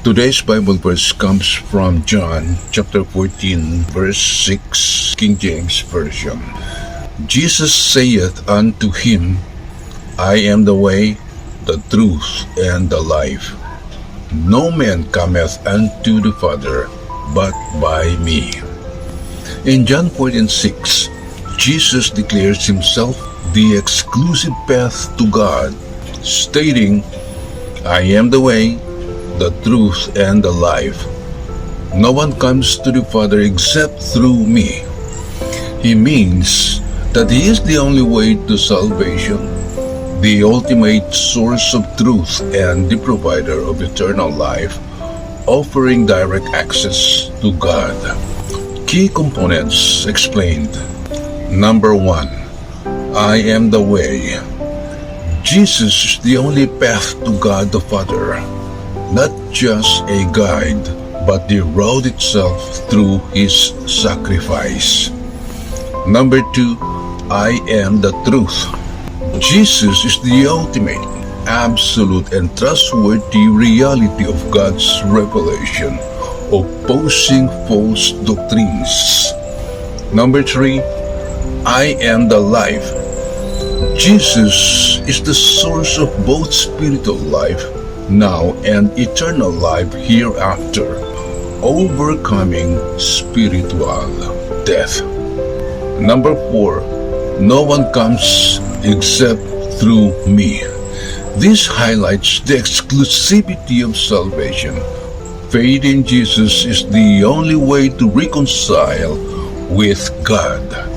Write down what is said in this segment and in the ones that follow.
Today's Bible verse comes from John chapter 14, verse 6, King James Version. Jesus saith unto him, I am the way, the truth, and the life. No man cometh unto the Father but by me. In John 14:6, Jesus declares himself the exclusive path to God, stating, I am the way, the truth, and the life. No one comes to the Father except through me. He means that He is the only way to salvation, the ultimate source of truth and the provider of eternal life, offering direct access to God. Key components explained. Number 1. I am the way. Jesus is the only path to God the Father, not just a guide, but the road itself through His sacrifice. Number 2, I am the truth. Jesus is the ultimate, absolute, and trustworthy reality of God's revelation, opposing false doctrines. Number 3, I am the life. Jesus is the source of both spiritual life now and eternal life hereafter, overcoming spiritual death. Number 4, no one comes except through me. This highlights the exclusivity of salvation. Faith in Jesus is the only way to reconcile with God.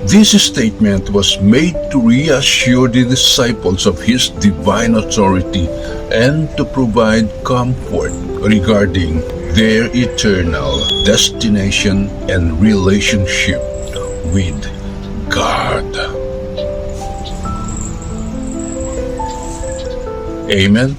This statement was made to reassure the disciples of His divine authority and to provide comfort regarding their eternal destination and relationship with God. Amen.